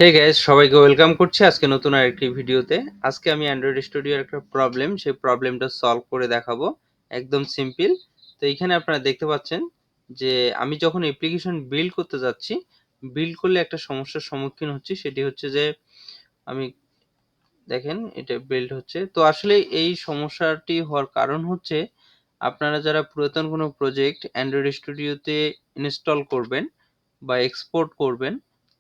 Hey guys, সবাইকে welcome করছি আজকে নতুন আরেকটি ভিডিওতে। আজকে আমি অ্যান্ড্রয়েড স্টুডিওর একটা প্রবলেম, সেই প্রবলেমটা সলভ করে দেখাবো। একদম সিম্পল। তো এইখানে আপনারা দেখতে পাচ্ছেন যে আমি যখন অ্যাপ্লিকেশন বিল্ড করতে যাচ্ছি, বিল্ড করলে একটা সমস্যার সম্মুখীন হচ্ছি। সেটি হচ্ছে যে আমি দেখেন এটা বিল্ড হচ্ছে। তো আসলে এই সমস্যাটি হওয়ার কারণ হচ্ছে আপনারা যারা পুরাতন কোনো প্রজেক্ট অ্যান্ড্রয়েড স্টুডিওতে ইনস্টল করবেন বা এক্সপোর্ট করবেন,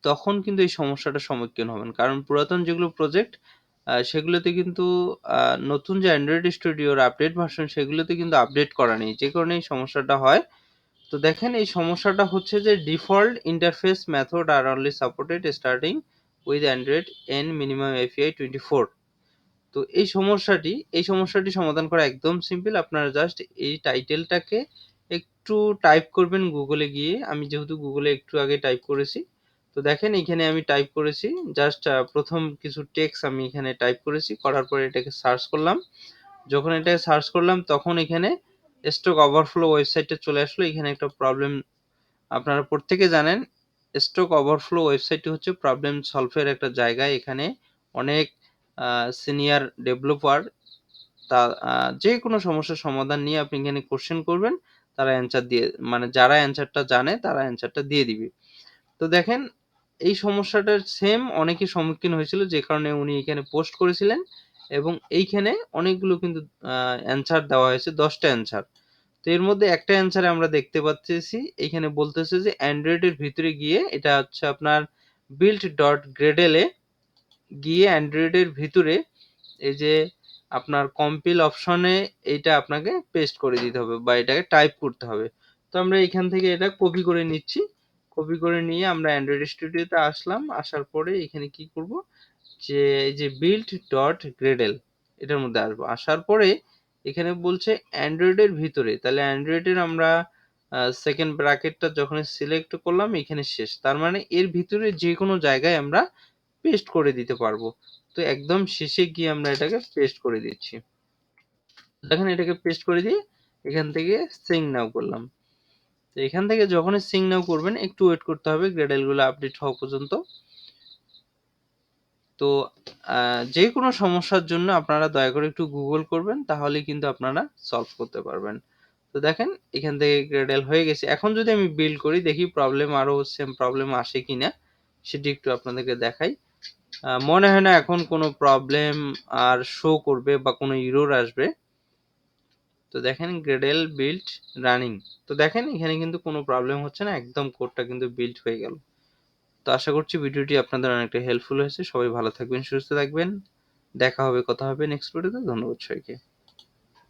তখন কিন্তু এই সমস্যাটার সম্মুখীন হবেন। কারণ পুরাতন যেগুলো প্রজেক্ট সেগুলোতে কিন্তু নতুন যে অ্যান্ড্রয়েড স্টুডিওর আপডেট ভার্সন সেগুলোতে কিন্তু আপডেট করা নেই। যে কারণে এই সমস্যাটা হয়। তো দেখেন এই সমস্যাটা হচ্ছে যে default interface method are only supported starting with Android N minimum API 24। তো এই সমস্যাটি সমাধান করা একদম সিম্পল। আপনারা জাস্ট এই টাইটেলটাকে একটু টাইপ করবেন গুগলে গিয়ে। আমি যেহেতু গুগলে একটু আগে টাইপ করেছি, তো দেখেন এখানে আমি টাইপ করেছি জাস্ট প্রথম কিছু টেক্সট আমি এখানে টাইপ করেছি, করার পরে এটাকে সার্চ করলাম। যখন এটাকে সার্চ করলাম তখন এখানে স্টক ওভারফ্লো ওয়েবসাইটে চলে আসলো। এখানে একটা প্রবলেম আপনারা প্রত্যেকে জানেন, স্টক ওভারফ্লো ওয়েবসাইটটি হচ্ছে প্রবলেম সলভের একটা জায়গা। এখানে অনেক সিনিয়র ডেভেলপার তা যে কোনো সমস্যার সমাধান নিয়ে আপনি এখানে কোশ্চেন করবেন, তারা অ্যান্সার দিয়ে মানে যারা অ্যান্সারটা জানে তারা অ্যান্সারটা দিয়ে দিবে। তো দেখেন এই সমস্যাটার সেম অনেকে সম্মুখীন হয়েছিল, যে কারণে উনি এখানে পোস্ট করেছিলেন এবং এইখানে অনেকগুলো কিন্তু অ্যান্সার দেওয়া হয়েছে, 10টা অ্যান্সার। তো এর মধ্যে একটা অ্যান্সারে আমরা দেখতে পাচ্ছি এখানে বলতেছে যে অ্যান্ড্রয়েডের ভিতরে গিয়ে এটা হচ্ছে আপনার build.gradle এ গিয়ে অ্যান্ড্রয়েডের ভিতরে এই যে আপনার কম্পিল অপশনে এইটা আপনাকে পেস্ট করে দিতে হবে বা এটাকে টাইপ করতে হবে। তো আমরা এখান থেকে এটা কপি করে নিচ্ছি। কপি করে নিয়ে আমরা অ্যান্ড্রয়েড স্টুডিওতে আসলাম। আসার পরে এখানে কি করব, যে এই যে build.gradle এটার মধ্যে আসবো। আসার পরে এখানে বলছে অ্যান্ড্রয়েডের ভিতরে, তাহলে অ্যান্ড্রয়েডের আমরা সেকেন্ড ব্র্যাকেটটা যখন সিলেক্ট করলাম এখানে শেষ। তার মানে এর ভিতরে যে কোনো জায়গায় আমরা পেস্ট করে দিতে পারবো। তো একদম শেষে গিয়ে আমরা এটাকে পেস্ট করে দিচ্ছি। দেখেন এটাকে পেস্ট করে দিয়ে এখান থেকে সিং নাও করলাম। তো এখান থেকে যখনই সিং নাও করবেন একটু ওয়েট করতে হবে গ্রেডেল গুলো আপডেট হওয়া পর্যন্ত। তো যে কোনো সমস্যার জন্য আপনারা দয়া করে একটু গুগল করবেন, তাহলে কিন্তু আপনারা সলভ করতে পারবেন। তো দেখেন এখান থেকে গ্রেডেল হয়ে গেছে। এখন যদি আমি বিল্ড করি দেখি প্রবলেম আরো সেম প্রবলেম আসে কিনা, সেটি একটু আপনাদেরকে দেখাই। মনে হয় না এখন কোনো প্রবলেম আর শো করবে বা কোনো ইরর আসবে। তো দেখেন গ্রেডেল বিল্ড রানিং। তো দেখেন এখানে কিন্তু কোনো প্রবলেম হচ্ছে না, একদম কোডটা কিন্তু বিল্ড হয়ে গেল। তো আশা করছি ভিডিওটি আপনাদের অনেকটা হেল্পফুল হয়েছে। সবাই ভালো থাকবেন, সুস্থ থাকবেন। দেখা হবে, কথা হবে নেক্সট ভিডিওতে। ধন্যবাদ সবাইকে।